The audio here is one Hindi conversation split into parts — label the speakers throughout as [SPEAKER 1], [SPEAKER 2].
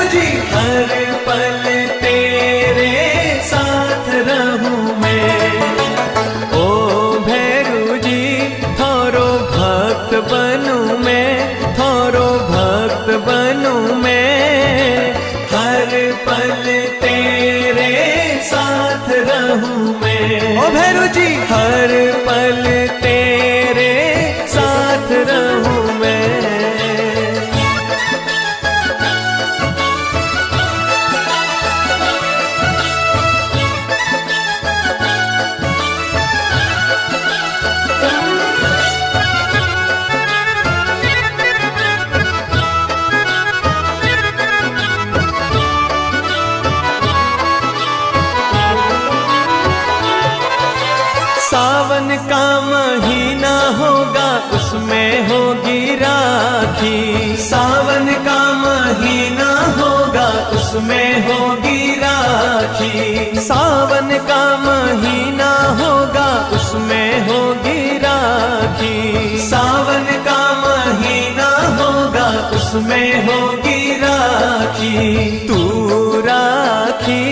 [SPEAKER 1] भैरव जी हर पल तेरे साथ रहूं मैं। ओ भैरव जी थारो भक्त बनूं मैं, थारो भक्त बनूं मैं। हर पल तेरे साथ रहूं मैं। ओ भैरव जी हर पल तेरे साथ रहूं मैं। सावन का महीना होगा उसमें होगी राखी। सावन का महीना होगा उसमें होगी राखी। सावन का महीना होगा उसमें होगी राखी। सावन का महीना होगा उसमें होगी राखी। तू राखी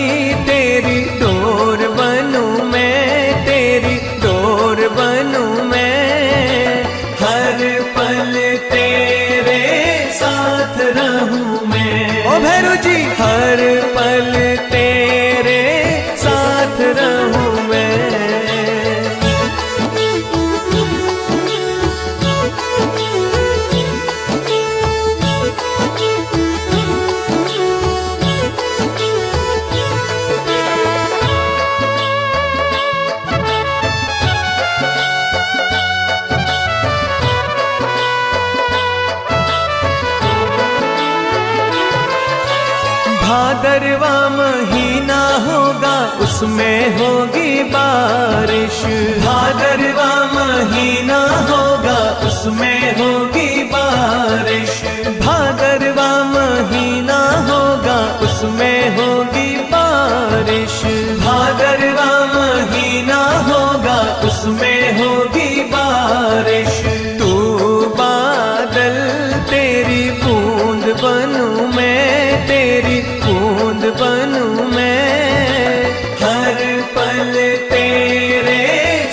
[SPEAKER 1] तेरी डोर बनूं मैं, तेरी डोर बनूं मैं। हर पल तेरे साथ रहूं मैं। ओ भैरव जी हर पल तेरे साथ रहूं मैं। भादरवा महीना होगा उसमें होगी बारिश। भादरवा महीना होगा उसमें होगी बारिश। भादरवा महीना होगा उसमें होगी बारिश। भादरवा महीना होगा उसमें होगी बारिश। तू बादल तेरी बूंद बनूं मैं, तेरी बूंद बनूं मैं। हर पल तेरे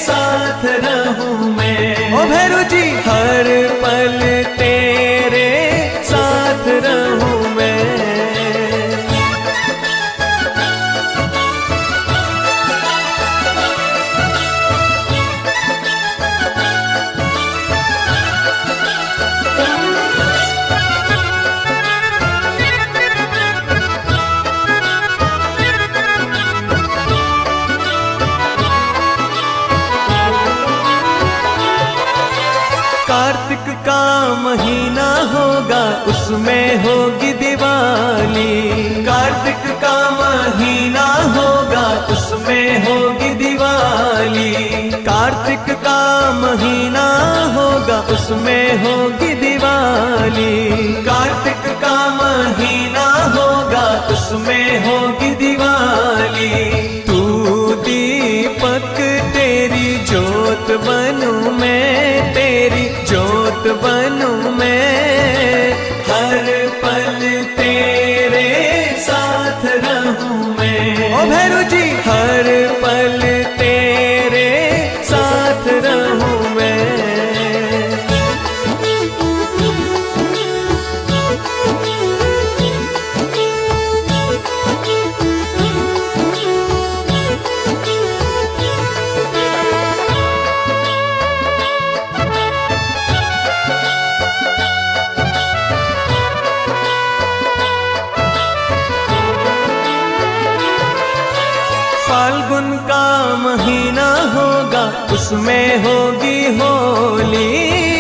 [SPEAKER 1] साथ रहूं मैं। ओ भैरव जी हर पल तेरे साथ रहूं मैं। कार्तिक का महीना होगा उसमें होगी दिवाली। कार्तिक का महीना होगा उसमें होगी दिवाली। कार्तिक का महीना होगा उसमें होगी दिवाली। कार्तिक का महीना होगा उसमें होगी दिवाली। तू दीपक तेरी जोत बनूं मैं, तेरी जोत बनूं मैं। हर पल तेरे साथ रहूं मैं। ओ भैरव जी हर पल तेरे साथ रहूं मैं। फाल्गुन का महीना होगा उसमें होगी होली।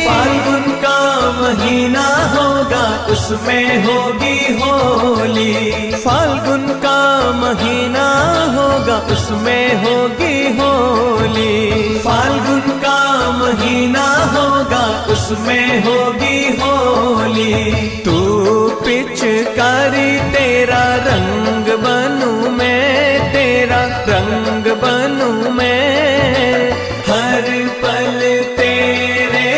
[SPEAKER 1] फाल्गुन का महीना होगा उसमें होगी होली। फाल्गुन का महीना होगा उसमें होगी होली। फाल्गुन का महीना होगा उसमें होगी होली। तू पिचकारी तेरा रंग बनूं मैं, तेरा रंग बनूं मैं। हर पल तेरे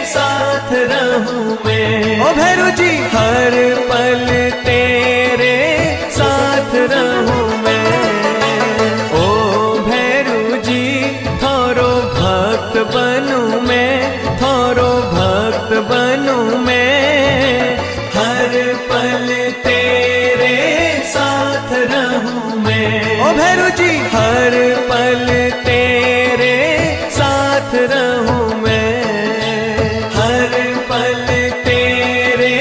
[SPEAKER 1] साथ रहूं मैं। ओ भैरव जी हर पल तेरे ओ भैरू जी हर पल तेरे साथ रहूं मैं, हर पल तेरे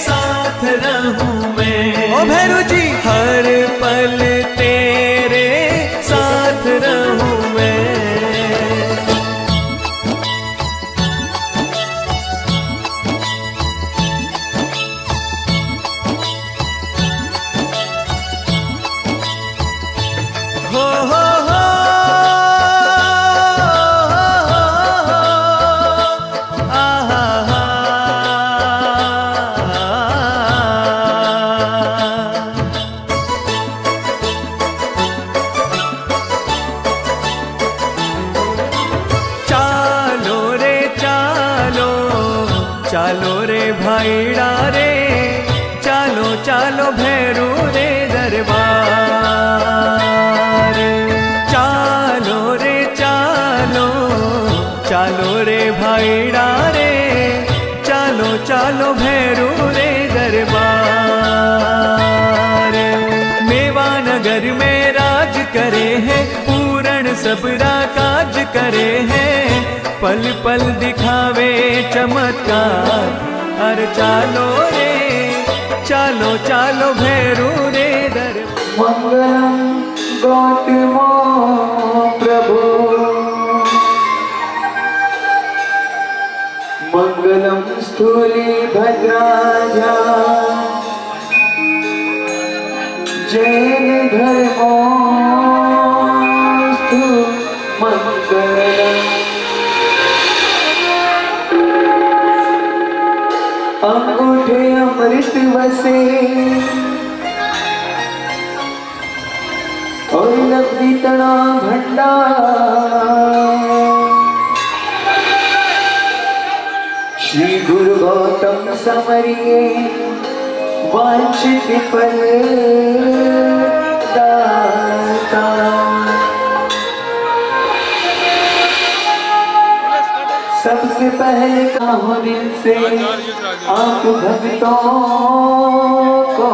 [SPEAKER 1] साथ रहूं मैं। ओ भैरू जी हर पल तेरे साथ रहूं मैं। हो हो हो आहा हा। चालो रे चालो, चालो रे भाईड़ा रे, चालो चालो भैरू रे दरबार। चालो रे चालो, चालो रे भाईड़ा रे, चालो चालो भैरू रे दरबार। मेवा नगर में राज करे हैं, पूर्ण सबरा काज करे हैं, पल पल दिखावे चमत्कार। अरे चालो रे चालो चालो भैरू रे दरबार।
[SPEAKER 2] मंगलम गौतमो प्रभु, मंगलम स्थूली भद्राजा, जैन धर्मोस्तु मंगलम। अंगूठे अमृत वसे और लब्धि तना भंडार। श्री गुरु गौतम समरिये वांछित फल दाता। सबसे पहले कहो दिल से आप भक्तों को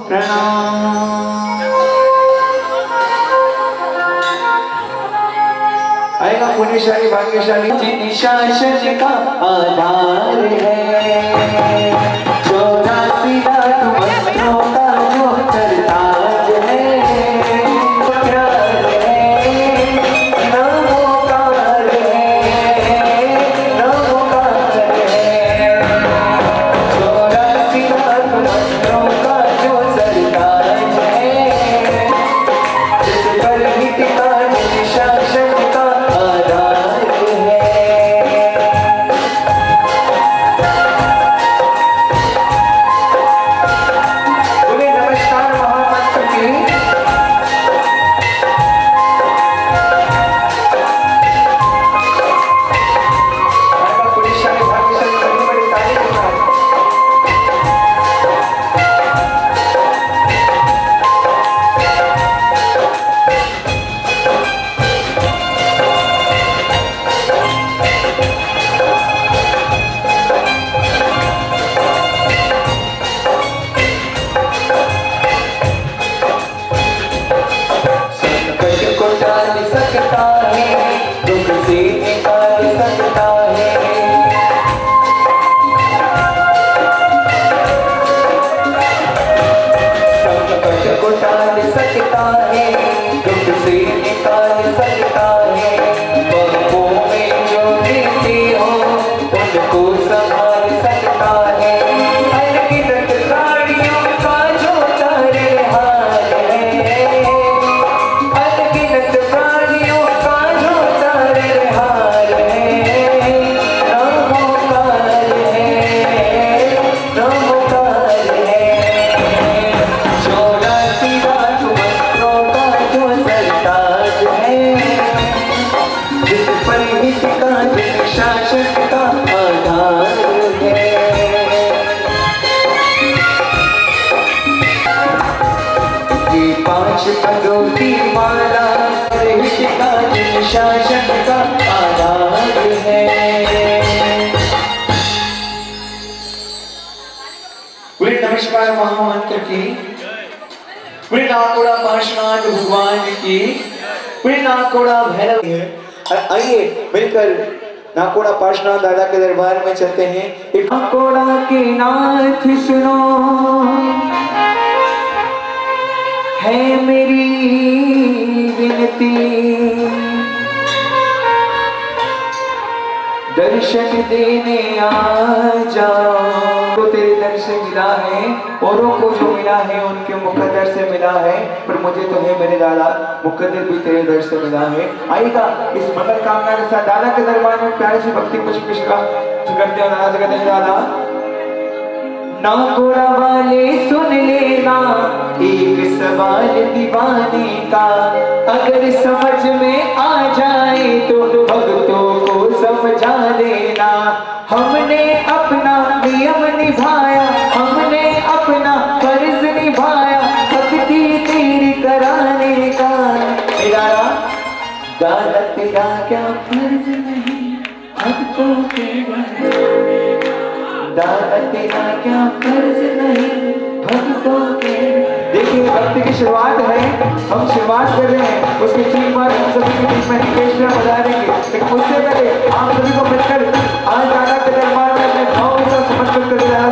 [SPEAKER 2] प्रणाम। आएगा पुण्यशाली भाग्यशाली जिन शासन का आधार है, 84 लाख मंत्रों का जो सरताज है। शासन का आधार है। नमस्कार महामंत्र की नाकोड़ा पार्श्वनाथ भगवान की, नाकोड़ा भैरव है। आइए मिलकर नाकोड़ा पार्श्वनाथ दादा के दरबार में चलते हैं। नाकोड़ा के नाथ सुनो है मेरी विनती, दर्शन देने आ जाओ। तो तेरे दर से मिला है, औरों को जो मिला है उनके मुकद्दर से मिला है, पर मुझे तो है मेरे दादा मुकद्दर भी तेरे दर से मिला है। आएगा इस मंगल कामना के साथ दादा के दरबार में प्यारे से भक्ति पुष्प का करते हैं। दादा से कहते हैं दादा नाकोड़ा वाले सुन लेना एक सवाल दीवाने का, अगर समझ में आ जाए तो भक्तों को समझा देना। हमने अपना नियम निभाया, हमने अपना फर्ज निभाया, भक्ति तेरी कराने का। मेरा दादा तेरा क्या फर्ज नहीं भक्तों के दादा तेरा क्या फर्ज नहीं भक्तों के। देखिए भक्ति की शुरुआत है, हम शुरुआत कर रहे हैं, उसके ठीक बाद हम सभी के बीच में निकेश बजा देंगे। लेकिन उससे पहले आप सभी को मिलकर आज दादा के दरबार में अपने भाव के साथ समर्पित करके दादा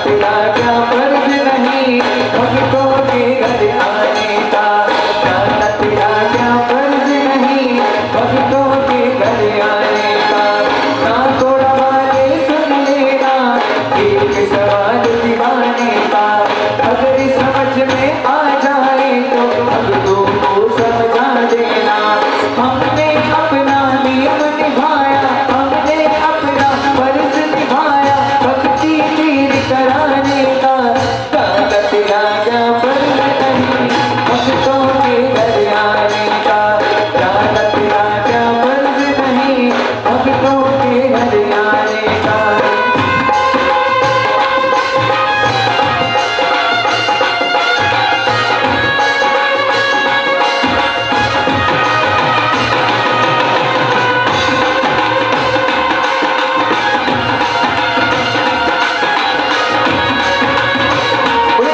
[SPEAKER 2] तेरा क्या फर्ज नहीं भक्तों के घर आने का, दादा तेरा क्या फर्ज नहीं भक्तों के घर आने का। नाकोड़ा वाले सुन लेना एक सवाल दीवाने का, अगर समझ में आ जाए तो भक्तों को समझा देना। हमने अपना नियम निभाया, हमने अपना फर्ज निभाया, भक्ति तेरी कराने का। दादा तेरा क्या फर्ज नहीं भक्तों के घर आने का, दादा तेरा क्या फर्ज नहीं भक्तों के घर आने का।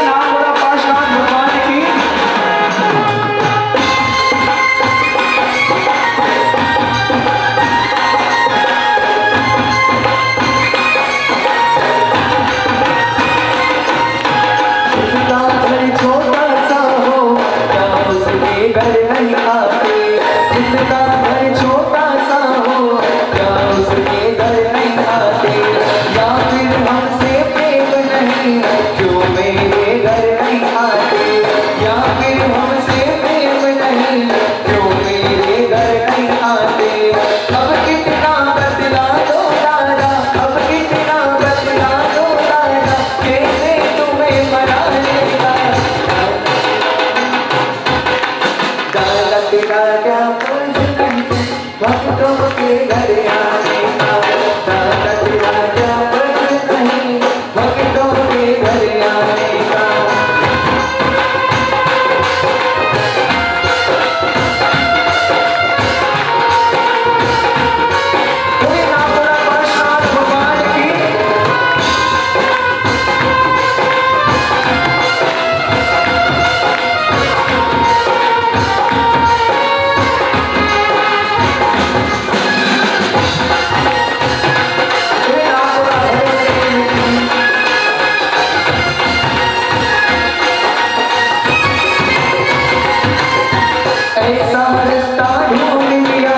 [SPEAKER 2] नाकोड़ा पार्श्वनाथ भगवान की उसका घर छोटा सा हो क्या उसके घर नहीं आते, उसका घर छोटा सा हो क्या उसके घर नहीं आते, या फिर हमसे प्रेम नहीं क्यों मेरे घर नहीं आते, या फिर हमसे प्रेम नहीं क्यों मेरे घर नहीं आते। अब कितना बदला दो दादा, अब कितना बदला दो दादा, कैसे तुम्हें मनाने का। दादा तेरा क्या फर्ज नहीं भक्तों के घर आने का, दादा तेरा क्या फर्ज नहीं भक्तों के घर आने का। कोई नाकोड़ा पार्श्वनाथ भगवान की ऐसा रास्ता ढूंढ लिया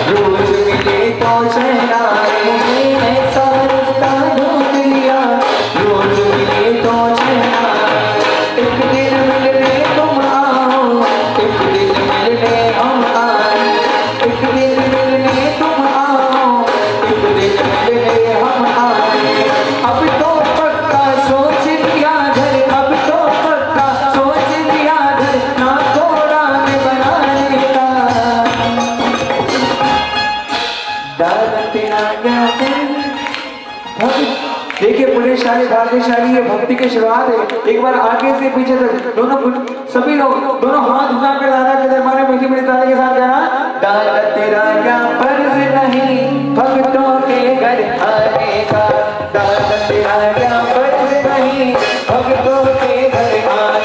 [SPEAKER 2] रोज मिले तो चैन आए, ऐसा रास्ता ढूंढ लिया रोज मिले तो चैन आए। एक दिन मिलने तुम आओ, एक दिन मिलने हम आए, एक दिन मिलने तुम आओ, एक दिन मिलने हम आए। अब तो पक्का सोच लिया घर, अब तो पक्का सोच लिया घर, नाकोड़ा में बनाने का। दादा तेरा क्या देखिए पुण्यशाली भाग्यशाली ये भक्ति की शुरुआत है। एक बार आगे से पीछे तक दोनों सभी लोग दोनों हाथ उठाकर दादा के दरबार में मीठी मीठी ताली के साथ गाना। दादा तेरा क्या फर्ज नहीं भक्तों के घर आने का, दादा तेरा क्या फर्ज नहीं भक्तों के घर आने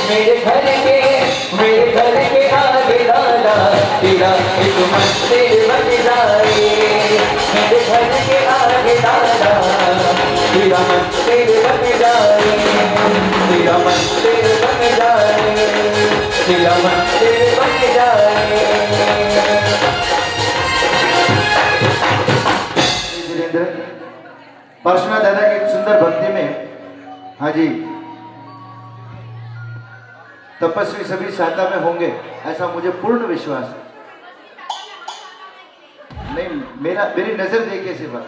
[SPEAKER 2] मेरे घर के आगे दादा तेरा एक मंदिर बन जाए। मेरे घर के आगे दादा तेरा मंदिर बन जाए। तेरा मंदिर बन जाए। तेरा मंदिर बन जाए।
[SPEAKER 3] धीरेन्द्र पार्श्वनाथ दादा की एक सुंदर भक्ति में, हाँ जी, तपस्वी सभी साधना में होंगे ऐसा मुझे पूर्ण विश्वास है। नहीं, मेरी नजर देखिए सिवा,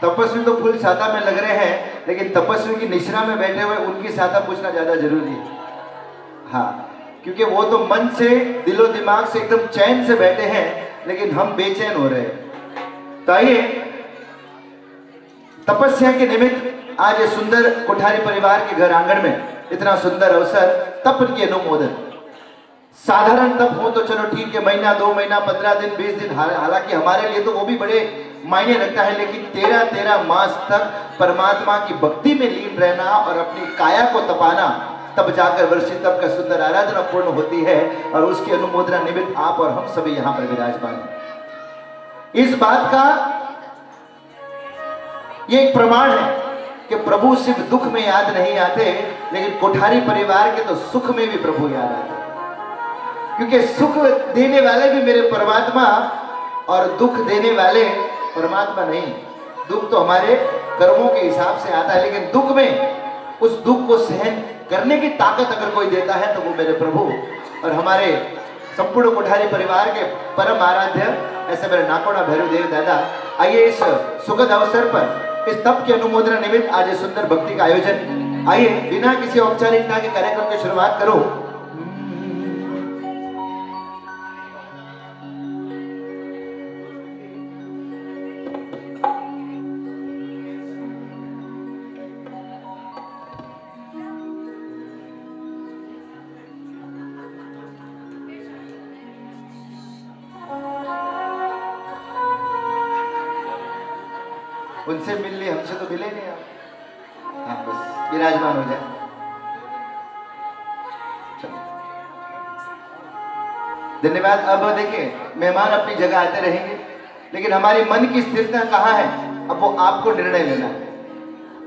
[SPEAKER 3] तपस्वी तो फुल साधना में लग रहे हैं, लेकिन तपस्वी की निश्रा में बैठे हुए उनकी साधना पूछना ज्यादा जरूरी है। हाँ, क्योंकि वो तो मन से, दिलो दिमाग से एकदम चैन से बैठे हैं, लेकिन हम बेचैन हो रहे हैं। तो आइए, तपस्या के निमित्त आज ये सुंदर कोठारी परिवार के घर आंगन में इतना सुंदर अवसर, तप की अनुमोदन। साधारण तप हो तो चलो ठीक है, महीना 2 महीना 15 दिन 20 दिन, हालांकि हमारे लिए तो वो भी बड़े मायने रखता है, लेकिन 13 मास तक परमात्मा की भक्ति में लीन रहना और अपनी काया को तपाना, तब जाकर वर्षित तप का सुंदर आराधना पूर्ण होती है। और उसकी अनुमोदना निमित्त आप और हम सभी यहां पर विराजमान हैं। इस बात का ये एक प्रमाण है कि प्रभु सिर्फ दुख में याद नहीं आते, लेकिन कोठारी परिवार के तो सुख में भी प्रभु याद आते, क्योंकि सुख देने वाले भी मेरे परमात्मा और दुख देने वाले परमात्मा नहीं। दुख तो हमारे कर्मों के हिसाब से आता है, लेकिन दुख में उस दुख को सहन करने की ताकत अगर कोई देता है तो वो मेरे प्रभु और हमारे संपूर्ण कोठारी परिवार के परम आराध्य ऐसे मेरे नाकोड़ा भैरवदेव दादा। आइए इस सुखद अवसर पर, इस तप की अनुमोदना निमित्त आज सुंदर भक्ति का आयोजन, आइए बिना किसी औपचारिकता के कार्यक्रम की शुरुआत करो। उनसे मिल लिए, हमसे तो मिले नहीं आप। हाँ, बस विराजमान हो जाए। धन्यवाद। अब देखिए, मेहमान अपनी जगह आते रहेंगे, लेकिन हमारी मन की स्थिरता कहाँ है, अब वो आपको निर्णय लेना है।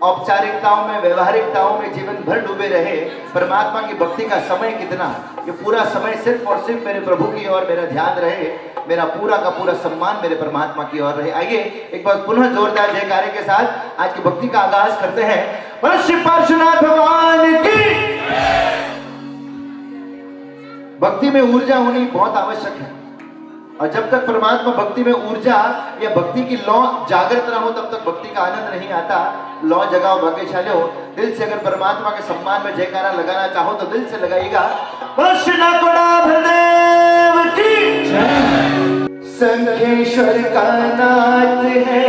[SPEAKER 3] औपचारिकताओं में, व्यवहारिकताओं में जीवन भर डूबे रहे, परमात्मा की भक्ति का समय कितना, ये पूरा समय सिर्फ और सिर्फ मेरे प्रभु की ओर मेरा ध्यान रहे, मेरा पूरा का पूरा सम्मान मेरे परमात्मा की ओर रहे। आइए एक बार पुनः जोरदार जयकारे के साथ आज की भक्ति का आगाज करते हैं। श्री पार्श्वनाथ भगवान की। भक्ति में ऊर्जा होनी बहुत आवश्यक है, और जब तक परमात्मा भक्ति में ऊर्जा या भक्ति की लौ जागृत ना हो, तब तक भक्ति का आनंद नहीं आता। लौ जगाओ, भाग्यशाली हो। दिल से अगर परमात्मा के सम्मान में जयकारा लगाना चाहो तो दिल से लगाइएगा। संखेश्वर का नाथ है,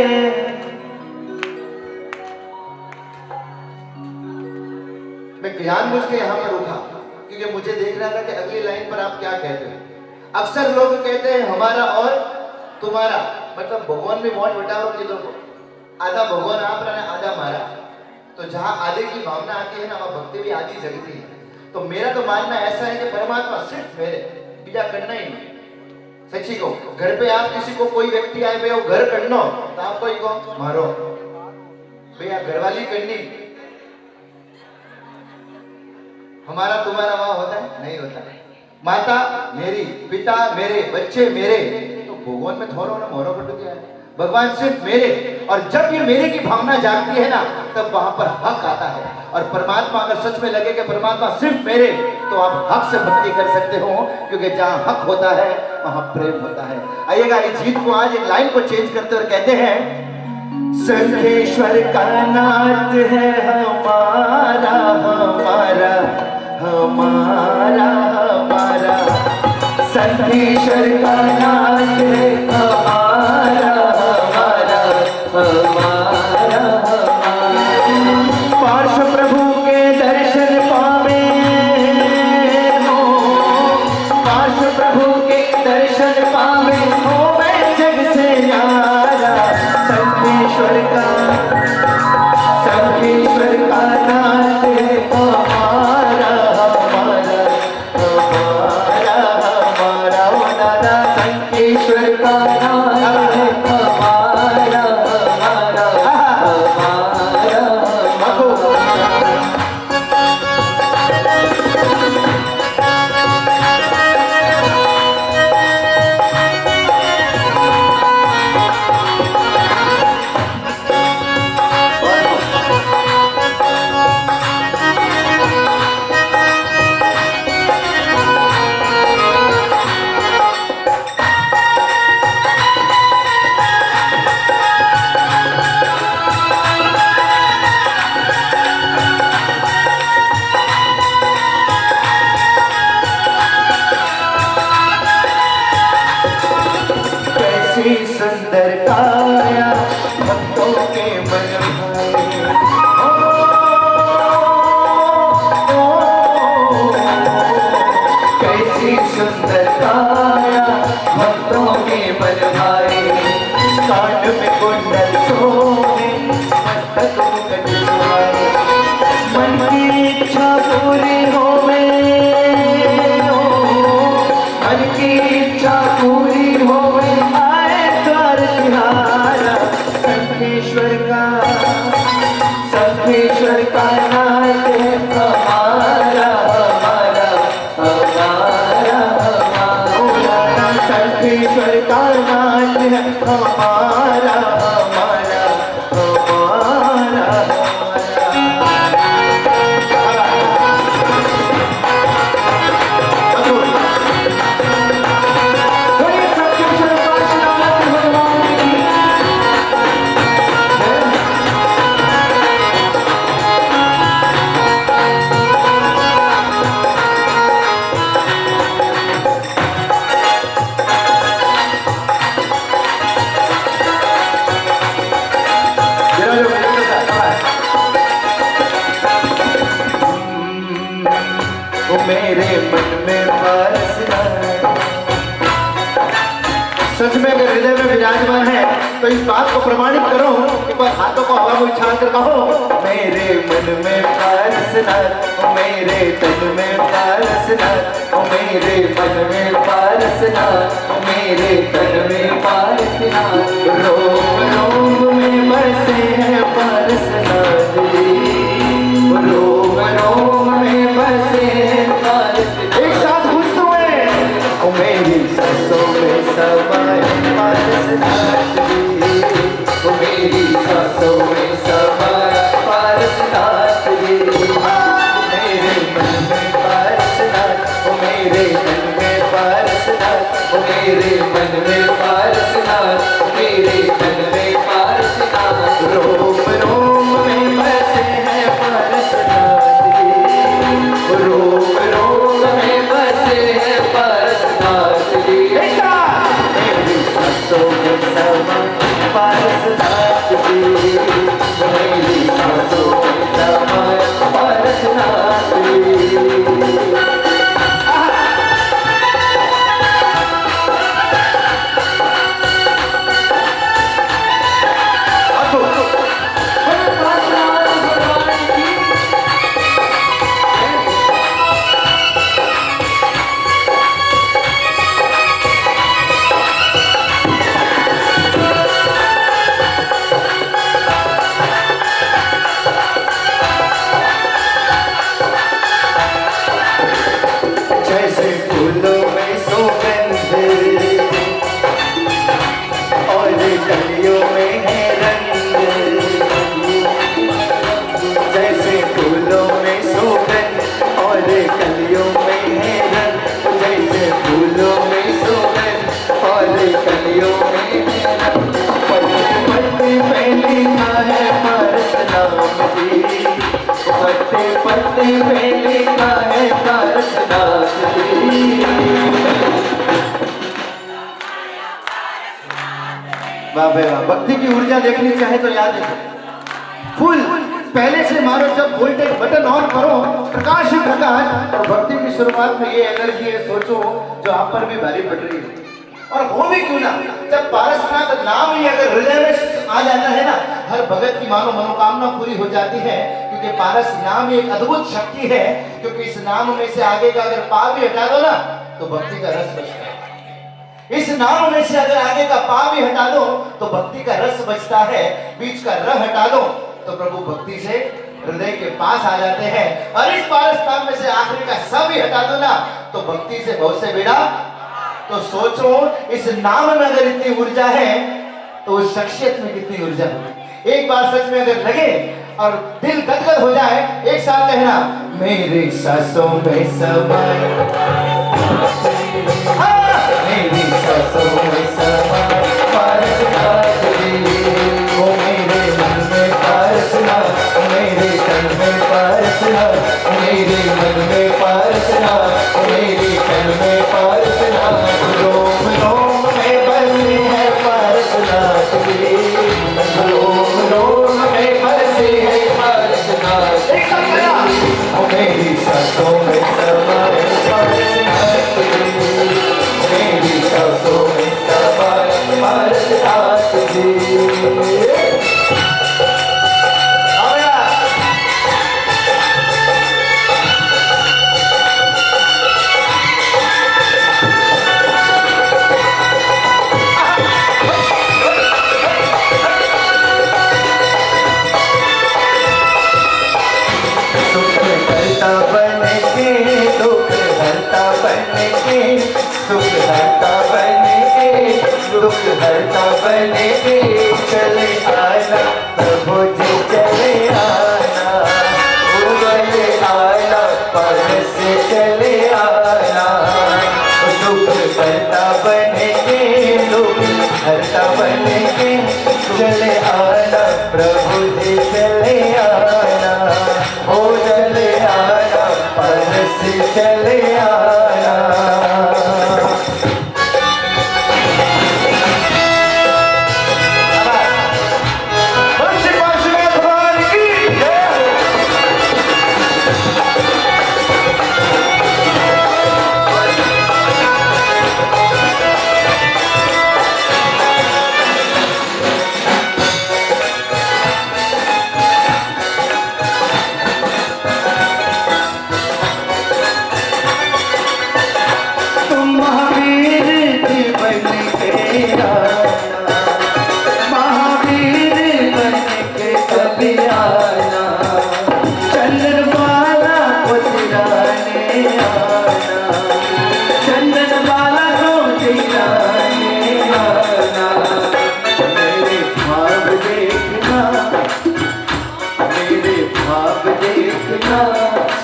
[SPEAKER 3] मैं जानबूझ के यहाँ पर रुका क्योंकि मुझे देख रहा था कि अगली लाइन पर आप क्या कहते हैं। अक्सर लोग कहते हैं हमारा और तुम्हारा, मतलब भगवान में वोट बटाओ किधर को, आधा भगवान आप रहा आधा मारा। तो जहाँ आधे की भावना आती है ना, वहाँ भक्ति भी आधी जगती है। तो मेरा तो मानना ऐसा है कि परमात्मा सिर्फ मेरे, बीजा करना ही नहीं। सच्ची को घर पे आप किसी को, कोई व्यक्ति आए भैया वो घर करना, तो आप कोई को मारो भैया, घरवाली करनी। हमारा तुम्हारा वहां होता है नहीं होता है। माता मेरी, पिता मेरे, बच्चे मेरे, तो भगवान में थोड़ा ना मोरो पट गया है। भगवान सिर्फ मेरे, और जब ये मेरे की भावना जागती है ना, तब वहां पर हक आता है। और परमात्मा अगर सच में लगे कि परमात्मा सिर्फ मेरे, तो आप हक से भक्ति कर सकते हो, क्योंकि जहां हक होता है वहां प्रेम होता है। आइएगा इस गीत को आज एक लाइन को चेंज करते और कहते हैं, संखेश्वर का नाथ है हमारा हमारा हमारा हमारा, संखेश्वर का नाथ है हमारा हमारा हमारा हमारा। पार्श्व प्रभु के दर्शन पावे हो, पार्श्व प्रभु के दर्शन पावे हो, मैं जग से यारा। संखेश्वर का नाथ है हमारा
[SPEAKER 2] सुंदर काया भक्तों के मन भाए कान में कुंडल सोने मस्तक मुकुट सुहाए मन की इच्छा पूरी होवे मन की इच्छा पूरी होवे आए द्वार तिहारा शंखेश्वर का नाथ है हमारा हमारा हमारा हमारा शंखेश्वर का नाथ है हमारा हमारा हमारा मेरे मन में बसना सच में अगर हृदय में विराजमान है तो इस बात को प्रमाणित करो। एक बार हाथों को हवा में उछाल कर कहो मेरे मन में बसना मेरे तन में बसना मेरे मन में बसना मेरे तन में बसना रोम रोम में बसे हैं बरसना रोम रोम में बसे एक साथ पूछते हुए मेरी सांसों में समाए पारसनाथ जी मेरी सांसों में समाए पारसनाथ जी मेरे मन में पारसनाथ मेरे मन में पारसनाथ मेरे मन में पारसनाथ मेरे मन में पारसनाथ रोम रोम में बसे हैं पारसनाथ जी रोम रोम में बसे हैं पारसनाथ जी मेरी सांसों में समाए पारसनाथ जी मेरी सांसों में समाए पारसनाथ जी जैसे फूलों में सुगंध और कलियों में है रंग जैसे फूलों में सुगंध और कलियों में है रंग जैसे फूलों में सुगंध और कलियों में है रंग पत्ते पत्ते पे लिखा है परशुराम जी पत्ते पत्ते पे लिखा है परशुराम जी वाह भाई वाह भक्ति की ऊर्जा देखनी चाहे तो याद रखो फुल पहले से मारो जब वोल्टेज बटन ऑन करो प्रकाश ही प्रकाश और भक्ति की शुरुआत में ये एनर्जी है सोचो जो आप पर भी भारी पड़ रही है और हो भी क्यों ना जब पारसनाथ नाम ही अगर हृदय में आ जाता है ना हर भगत की मानो मनोकामना पूरी हो जाती है क्योंकि पारस नाम एक अद्भुत शक्ति है क्योंकि इस नाम में से आगे का अगर पा भी हटा दो ना तो भक्ति का रस बचता है इस नाम में से अगर आगे का पा भी हटा दो तो भक्ति का रस बचता है बीच का र हटा दो तो प्रभु भक्ति से हृदय के पास आ जाते हैं और इस पारस नाम में से आखिरी का सब ही हटा दो ना तो भक्ति से बहुत से बेड़ा तो सोचो इस नाम में अगर इतनी ऊर्जा है तो उस शख्सियत में कितनी ऊर्जा होगी एक बार सच में अगर लगे और दिल गदगद हो जाए एक साथ कहना मेरी सांसों में समाए मेरी सांसों में समाए पारसनाथ जी ओ मेरे मन में पारसनाथ मेरे तन में पारसनाथ मेरे मन में पारसनाथ मेरे तन में पारसनाथ रोम रोम में बसे है पारसनाथ जी रोम रोम में बसे है पारसनाथ जी ओ मेरी सांसों में समाए पारसनाथ जी
[SPEAKER 3] हरता बन के, सुख हरता बन के, दुख हरता बन के चले आना प्रभु जी चले आना, चले आना परस चले आना, सुख हरता बन के, दुख हरता बन के चले आना प्रभु जी चले आना, ओ चले आना परस चले आना।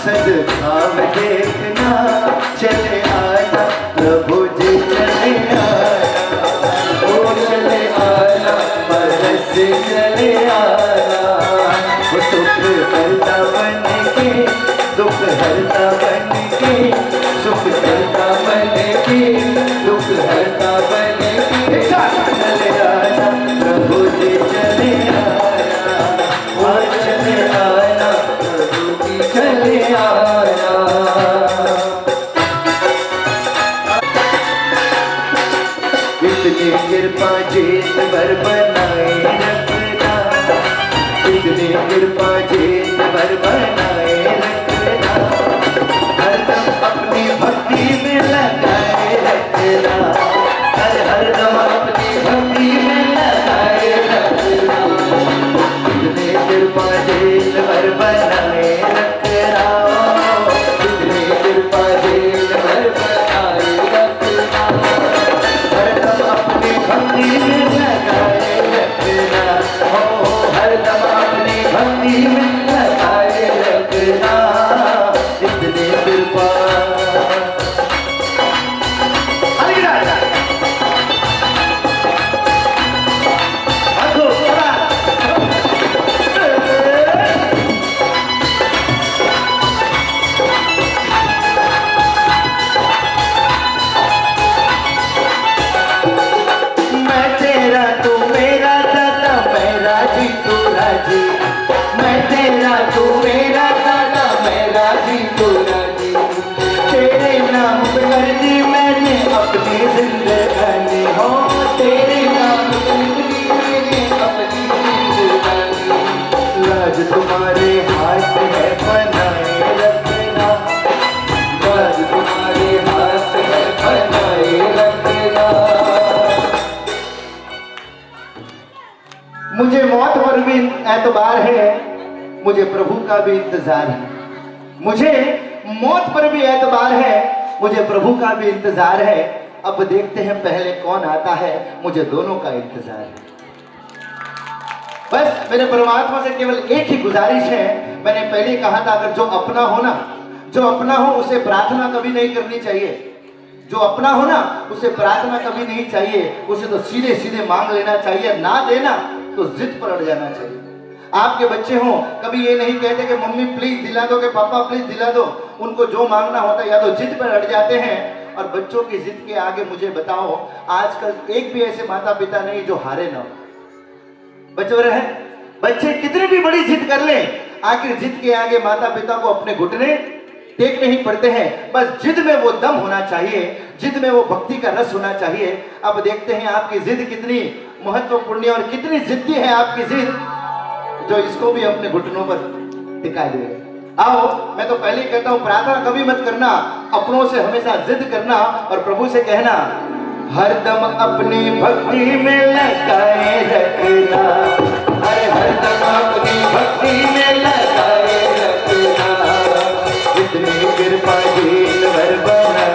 [SPEAKER 3] सद्भाव देखना चले आना प्रभु जी चले आना, ओ चले आना परस चले आना, वो सुख हरता बन के, दुख हरता बन के, सुख हरता बन के, दुख हरता बन के चले आना प्रभु जी चले आना, वो चले आना प्रभु जी चले आना। इतनी कृपा जेत भर बनाए रखना, इतनी कृपा जेत भर बनाए रखना, हरदम अपनी भक्ति में लगाए रखना, हरदम अपनी भक्ति में लगाए रखना, इतनी कृपा जेत भर बनाए रखना, इतनी कृपा जेत भर बनाए रखना, हरदम अपनी भक्ति में लगाए रखना, हो हरदम अपनी भक्ति में लगाए रखना, इतनी कृपा। मैं तेरा तू मेरा दादा, मैं राजी तू राजी, मैं तेरा तू मेरा दादा, मैं राजी तू राजी, तेरे नाम पे कर दी मैंने अपनी जिंदगानी, हो तेरे नाम पे कर दी मैंने अपनी जिंदगानी, राज तुम्हारे हाथ है बनाए रखना, राज तुम्हारे हाथ है बनाए रखना। मुझे मौत पर भी एतबार है, मुझे प्रभु का भी इंतजार है, मुझे मौत पर भी एतबार है, मुझे प्रभु का भी इंतजार है, अब देखते हैं पहले कौन आता है, मुझे दोनों का इंतजार है। बस मेरे परमात्मा से केवल एक ही गुजारिश है, मैंने पहले कहा था अगर जो अपना हो ना, जो अपना हो उसे प्रार्थना कभी नहीं करनी चाहिए, जो अपना हो ना उसे प्रार्थना कभी नहीं चाहिए, उसे तो सीधे सीधे मांग लेना चाहिए, ना देना तो जिद पर अड़ जाना चाहिए। आपके बच्चे हो कभी ये नहीं कहते कि मम्मी प्लीज दिला दो, कि पापा प्लीज दिला दो, उनको जो मांगना होता है या तो जिद पर अड़ जाते हैं, और बच्चों की जिद के आगे मुझे बताओ आजकल एक भी ऐसे माता पिता नहीं जो हारे ना हो। बच्चे कितनी भी बड़ी जिद कर ले, आखिर जिद के आगे माता पिता को अपने घुटने टेक नहीं पड़ते हैं, बस जिद में वो दम होना चाहिए, जिद में वो भक्ति का रस होना चाहिए। अब देखते हैं आपकी जिद कितनी महत्वपूर्ण है और कितनी जिद्दी है आपकी जिद, जो इसको भी अपने घुटनों पर टिका दे। आओ, मैं तो पहले कहता हूं प्रार्थना कभी मत करना, अपनों से हमेशा जिद करना और प्रभु से कहना हरदम अपनी भक्ति में लगाए रखना, अरे हरदम अपनी भक्ति में लगाए रखना, इतनी कृपा दिन भर बना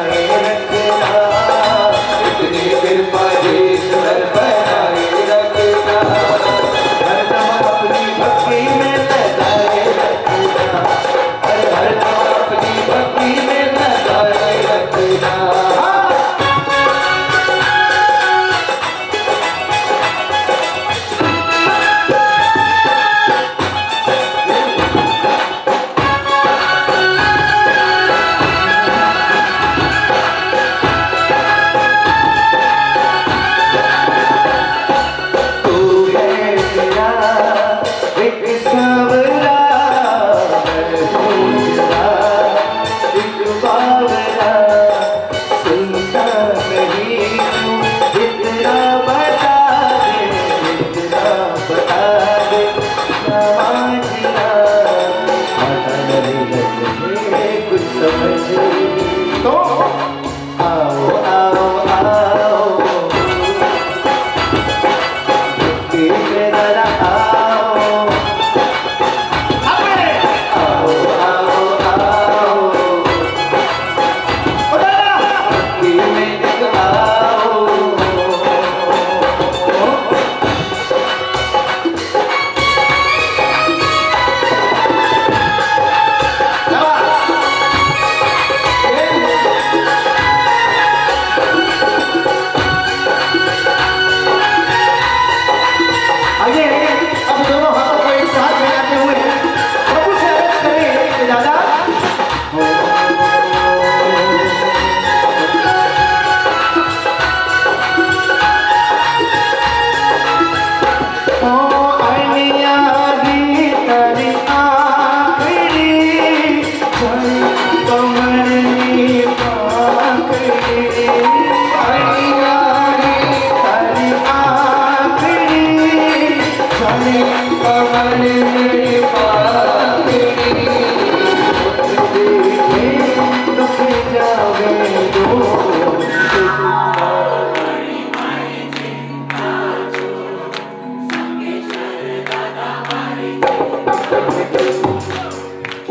[SPEAKER 2] समझ तो आओ आओ आओ कि जरा आओ आओ आओ आओ कि मैं आओ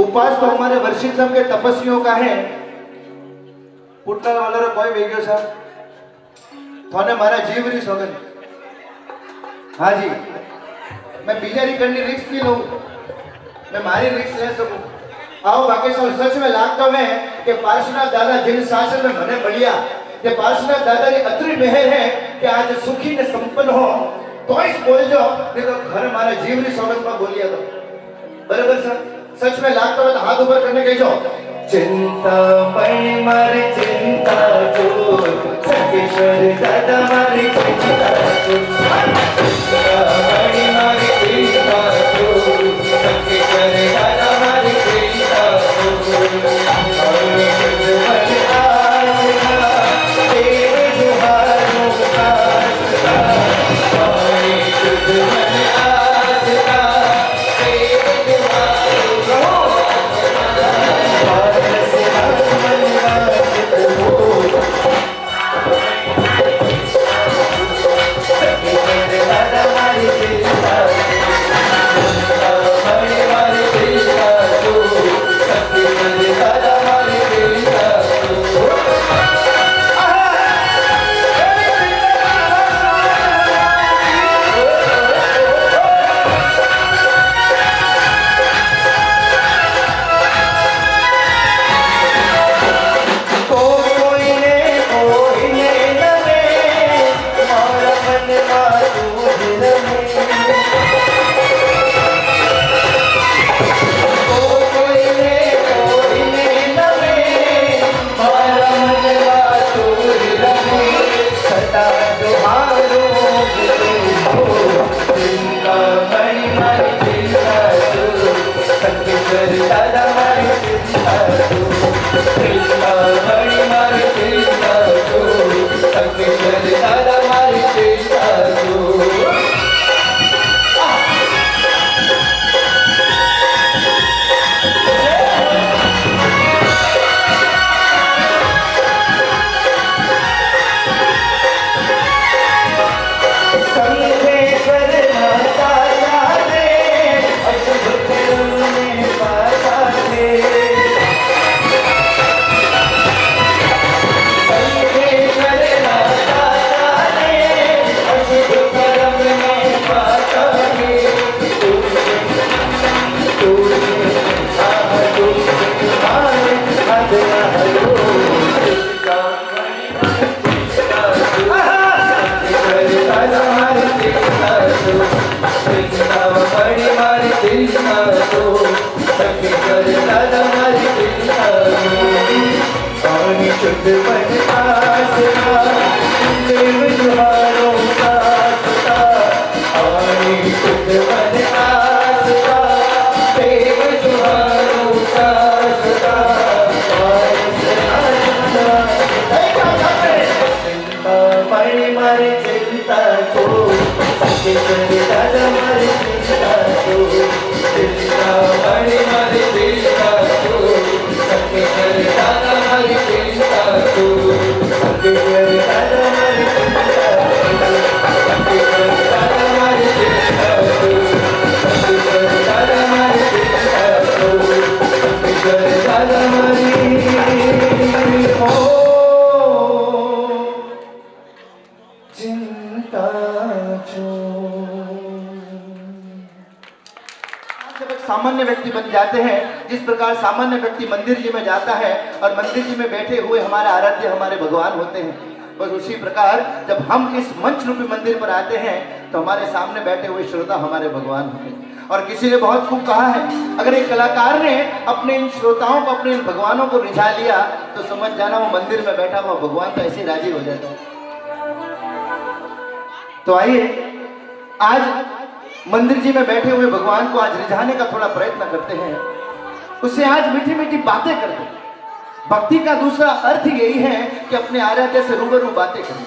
[SPEAKER 3] उपवास तो हमारे वर्षित के तपस्वियों का है पुटलाल वाला रो कोई वेग्यो सा थोने मारा जीव री सोगन हाँ जी मैं बीजारी करनी रिस्क नहीं लूं मैं मारी रिस्क ले सकूं आओ बाकी सब सच में लागतो है कि पार्श्वनाथ दादा जिन शासन में मने बढ़िया कि पार्श्वनाथ दादा की अतरी मेहर है कि आज सुखी ने संपन्न हो तो इस बोल जो देखो घर मारा जीव री सोगन में बोलिया तो बराबर सर सच में लागतो है तो हाथ ऊपर करने के जो
[SPEAKER 2] चिंता मणि मारी चिंता जो संकेश्वर दादा मारी चिंता जो मणि मारी चिंता जो संकेश्वर दादा मारी चिंता जो देव जुहारों का शुद्ध मन आसरा देव जुहारों
[SPEAKER 4] Hare
[SPEAKER 2] तू भक्ति कर दादा हमारे चिंता भक्ति कर दादा हमारे चिंता तू भक्ति कर दादा हमारे चिंता तू भक्ति कर दादा हमारी हो चिंता जो
[SPEAKER 3] जब एक सामान्य व्यक्ति बन जाते हैं, जिस प्रकार सामान्य व्यक्ति मंदिर जी में जाता है और मंदिर जी में बैठे हुए हमारे आराध्य हमारे भगवान होते हैं, बस उसी प्रकार जब हम इस मंच रूपी मंदिर पर आते हैं तो हमारे सामने बैठे हुए श्रोता हमारे भगवान होते हैं। और किसी ने बहुत खूब कहा है, अगर एक कलाकार ने अपने इन श्रोताओं को अपने इन भगवानों को रिझा लिया तो समझ जाना वो मंदिर में बैठा हुआ भगवान तो ऐसे राजी हो जाता है। तो आइए आज मंदिर जी में बैठे हुए भगवान को आज रिझाने का थोड़ा प्रयत्न करते हैं, उससे आज मीठी मीठी बातें करते हैं। भक्ति का दूसरा अर्थ यही है कि अपने आराध्य से रूबरू बातें करें।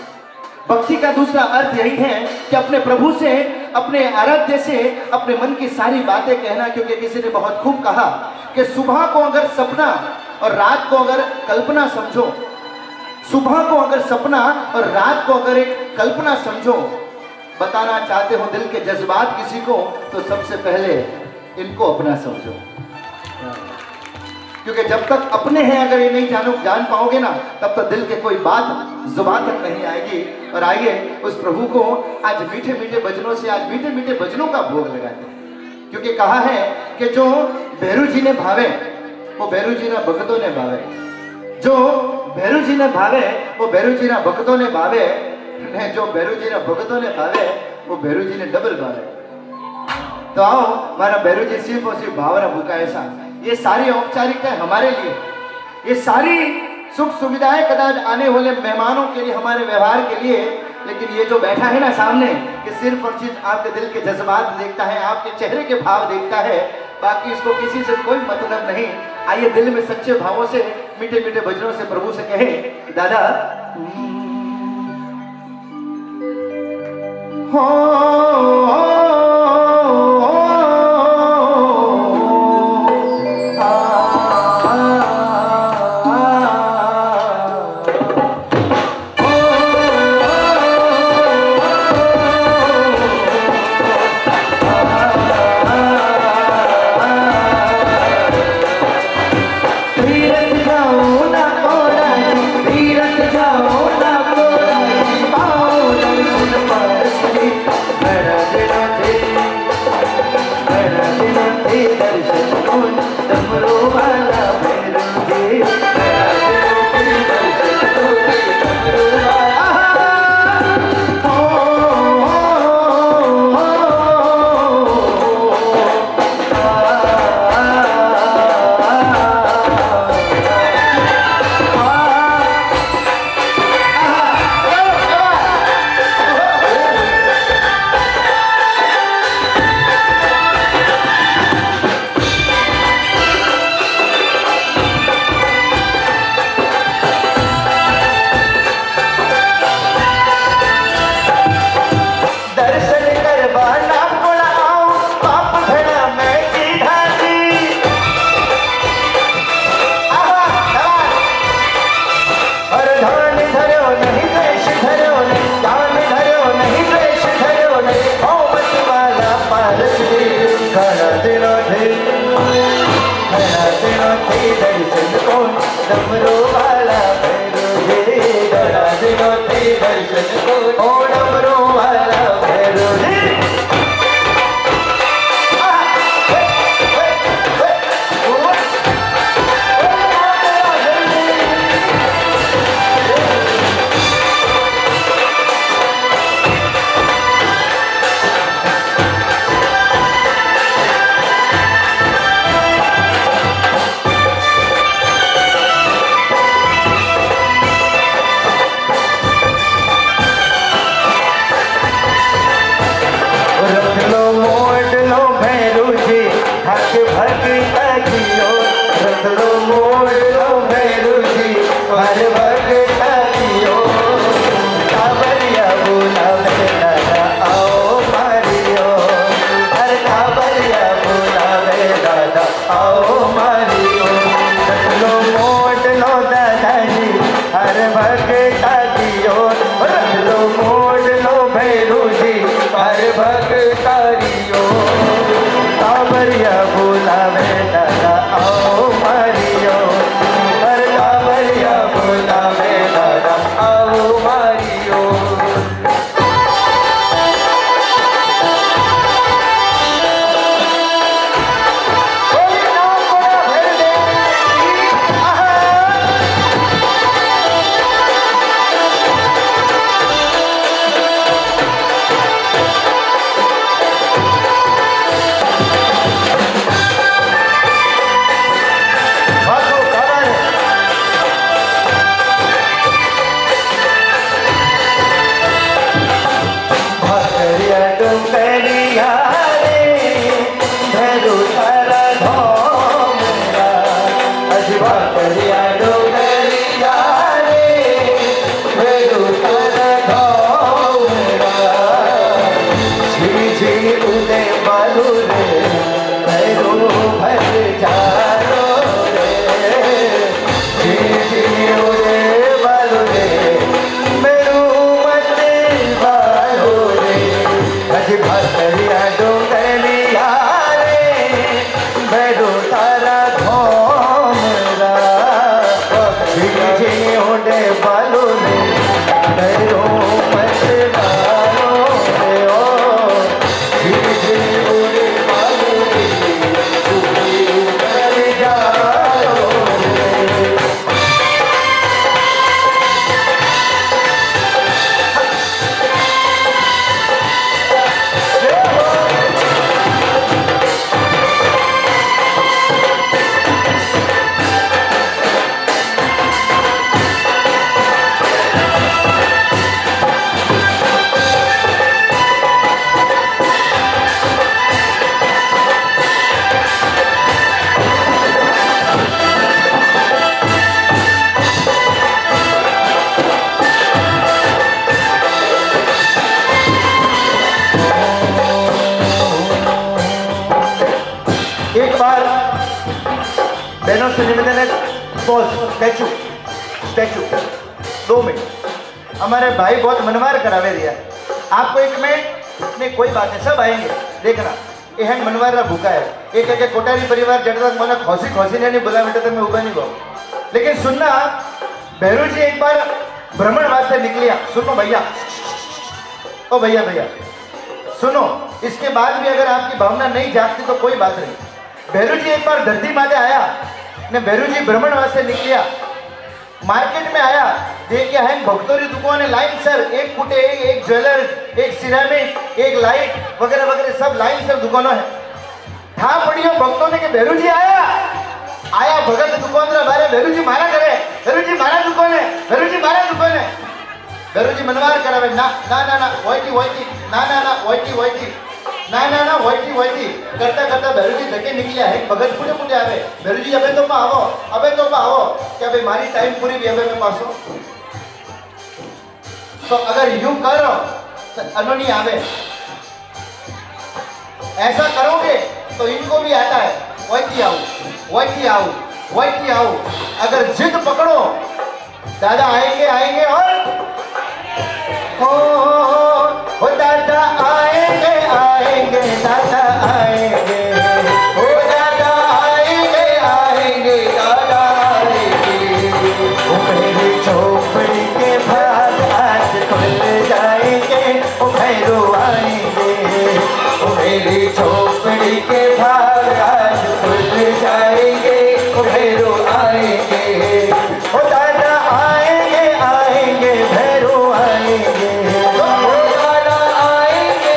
[SPEAKER 3] भक्ति का दूसरा अर्थ यही है कि अपने प्रभु से, अपने आराध्य से अपने मन की सारी बातें कहना। क्योंकि किसी ने बहुत खूब कहा कि सुबह को अगर सपना और रात को अगर कल्पना समझो, सुबह को अगर सपना और रात को अगर एक कल्पना समझो, बताना चाहते हो दिल के जज्बात किसी को तो सबसे पहले इनको अपना समझो। क्योंकि जब तक अपने हैं अगर ये नहीं जान पाओगे ना, तब तक दिल के कोई बात जुबान तक नहीं आएगी। और आइए उस प्रभु को आज मीठे मीठे भजनों से, आज मीठे मीठे भजनों का भोग लगाते हैं। क्योंकि कहा है कि जो भैरू जी ने भावे वो भैरू जी ना भक्तों ने भावे, जो भैरू जी ने भावे वो भैरू जी ना भक्तों ने भावे, ने जो भैरू जी ने भक्तों ने भावे वो भैरू जी ने डबल भावे। तो आओ हमारा भैरू जी सिर्फ और सिर्फ भावना भूखा ऐसा। ये सारी औपचारिकताएं हमारे लिए, ये सारी सुख सुविधाएं कदाच आने वाले मेहमानों के लिए, हमारे व्यवहार के लिए, लेकिन ये जो बैठा है ना सामने, कि सिर्फ और सिर्फ आपके दिल के जज्बात देखता है, आपके चेहरे के भाव देखता है, बाकी इसको किसी से कोई मतलब नहीं। आइए दिल में सच्चे भावों से, मीठे मीठे भजनों से प्रभु से कहे, दादा हो
[SPEAKER 2] मेरा डोंगरिया रे भैरू तारा धोमरा अजवा करिया डोंगरिया रे भैरू तारा धोमरा झिमी झिमी उदय बालू रे भैरू भर जालो रे झिमी झिमी उदय बालू रे भैरू मत बालो रे अजवा करिया डोंगरिया रे भैरू तारा धोमरा झिमी झिमी उदय बालू रे भैरू मत बालो रे ओ झिमी झिमी उदय बालू रे ऊपर जालो रे एक बार बहनों से निवेदन है पॉज स्टैचू स्टैचू 2 मिनट हमारे भाई बहुत मनवार करावे दिया आपको 1 मिनट में कोई बात है सब आएंगे देखना ये है मनवार रा भूखा है एक एक कोटारी परिवार जब तक मैंने खोसी खोसी नहीं बोला बेटा तक मैं उगा नहीं पाऊँ लेकिन सुनना भैरू जी एक बार भ्रमण वास्ते निकलिया सुनो भैया ओ भैया भैया सुनो इसके बाद भी अगर आपकी भावना नहीं जागती तो कोई बात नहीं भैरू जी एक बार धरती माते आया ने भैरू जी भ्रमण वास्ते निकलिया मार्केट में आया देखिए है भक्तों की दुकान है लाइन सर एक फुटे एक ज्वेलर एक सिरेमिक एक लाइट वगैरह वगैरह सब लाइन सर दुकानों है था पड़ियो भक्तों ने के भैरू जी आया आया भगत दुकान रे बारे भैरू जी मारा करे भैरू जी मारा दुकान है भैरू जी मारा दुकान है भैरू जी मनवार करावे ना ना ना ना वोइटी ना ना ना वोइटी ना ना ना वोइटी करता करता भैरू जी धके निकलिया है भगत पुणे पुणे आवे भैरू जी अबे तो आवो क्या भाई मारी टाइम पूरी भी अबे में पासो तो अगर यूं करो तो अनोनी आवे ऐसा करोगे तो इनको भी आता है वोइटी आओ अगर जिद पकड़ो दादा आएंगे और हो दादा आएंगे दादा आएंगे हो दादा आएंगे दादा आएंगे वो मेरी झोपड़ी के भाग आज खुल जाएंगे वो भैरू आएंगे वो मेरी झोपड़ी के भाग आज खुल जाएंगे वो भैरू आएंगे वो दादा आएंगे भैरू आएंगे वो दादा आएंगे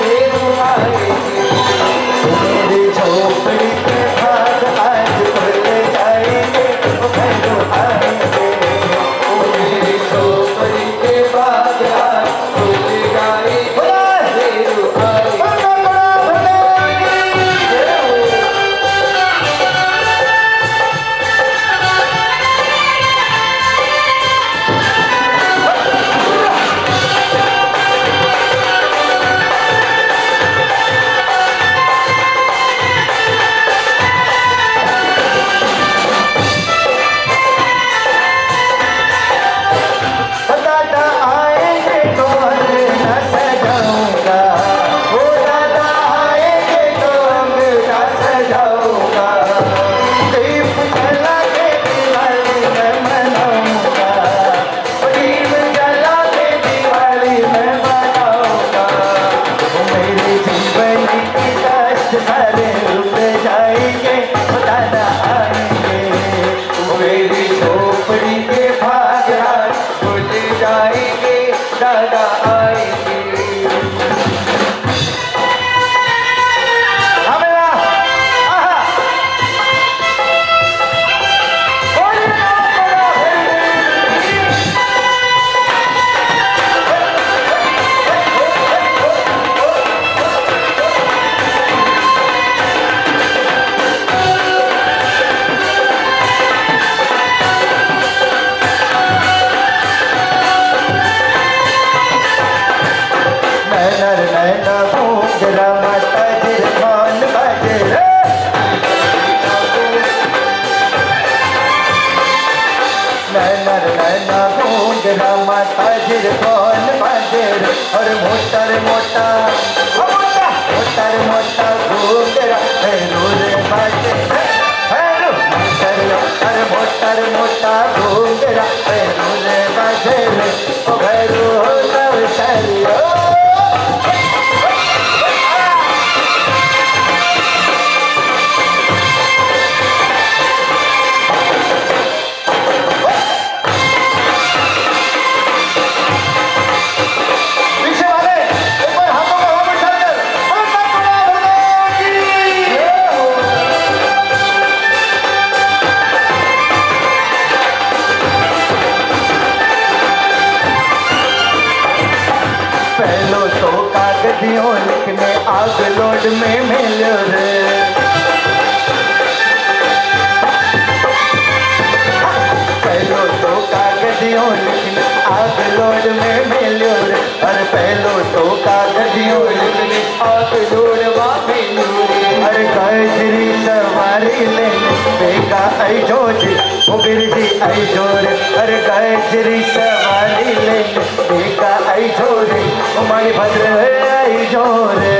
[SPEAKER 2] भैरू आएंगे
[SPEAKER 3] नैनर नैना घूंघरा माता जिर कौन बाजेर और मोटर मोटा मोटर मोटा घूंघरा भैरू रे बाजे भैरू मोटर मोटर मोटा घूंघरा भैरू रे बाजे ओ भैरू नवसरियो कागजियों लिखने आग लोड में मिलो रे पहलो तो कागजियों लिखने आग लोड में मिलो रे अरे पहलो तो कागजियों लिखने आग लोड में मिलो रे अरे गजरी सवारी ले बेका आई जोजी ओ बिरजी आई जोरे अरे गजरी सवारी ले बेका आई जोरे ओ माई भद्र आई जोरे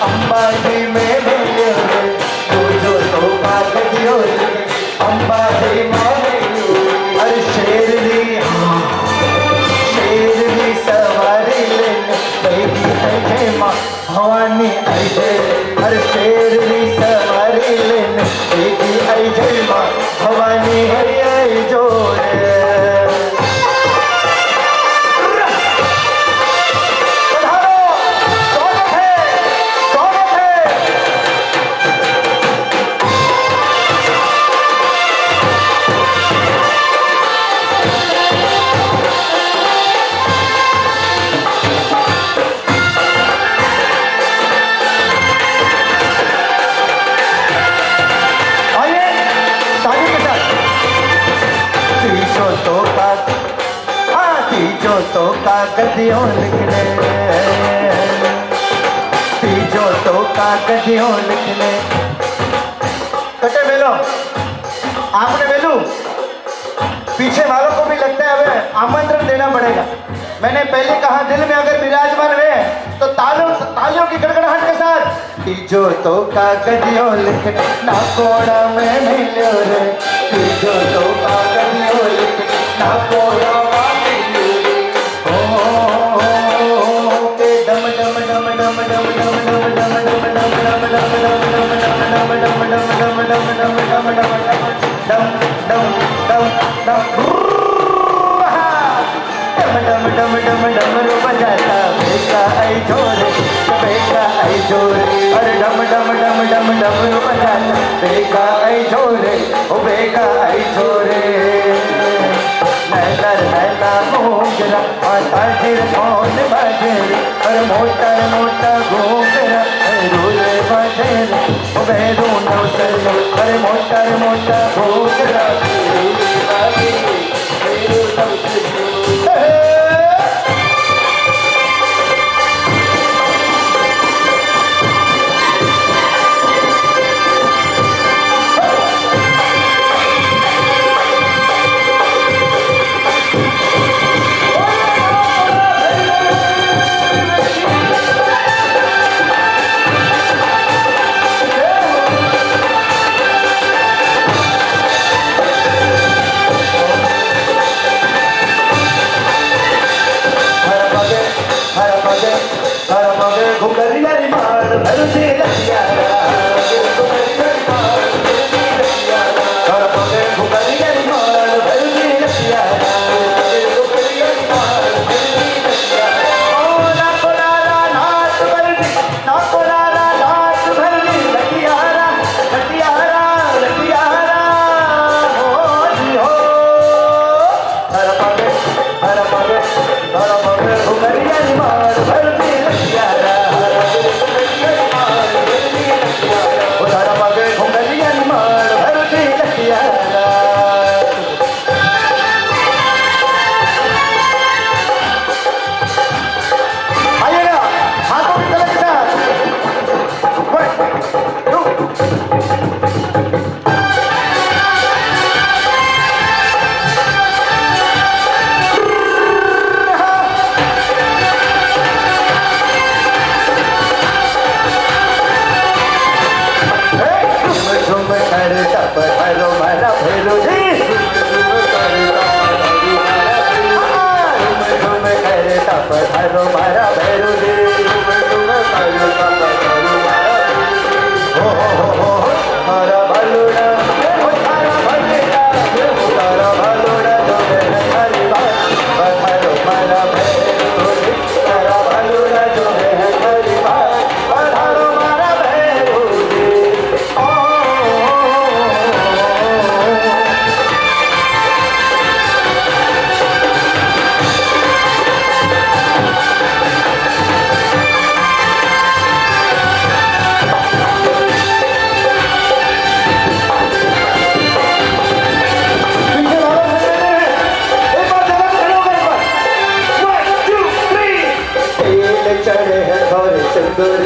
[SPEAKER 3] अंबाजी में मिलो तो कागजियों अंबाजी में मिलो अरे शेरनी सवारी ले बेगी ऐसे माँ भवानी ऐसे अरे शेरनी सवारी ले बेगी ऐसे माँ भवानी है जोड़े तो कागजियों लिखने तीजो तो कागजियों लिखने कटे मेलो आपने मेलू पीछे वालों को भी लगता है हमें आमंत्रण देना पड़ेगा। मैंने पहले कहा दिल में अगर विराजमान हुए तो तालियों की गड़गड़ाहट के साथ तीजो तो कागजियों लिखने ना कोड़ा में मिलो रे तीजो तो कागजियों लिखने ना कोड़ा मोटर मोटा घूमरा रूले बजेर बेरू नवसर अरे मोटर मोटा घूमरा
[SPEAKER 2] घुंघरिया मार भरती लखियारा ओ तारा पागे घुंघरिया मार भरती लखियारा आइएगा हाथों की तरफ के साथ 1 2 झुम कर टप भरो मारा भैरो जी झुम कर टप भरो मारा भैरो जी हो मारा भालुड़ा तारा भालुड़ा जो है हरी बात भरो मारा भैरो जी तारा भालुड़ा जो है हरी बात भरो मारा भैरो जी चढ़े हैं थोड़े सिंदूर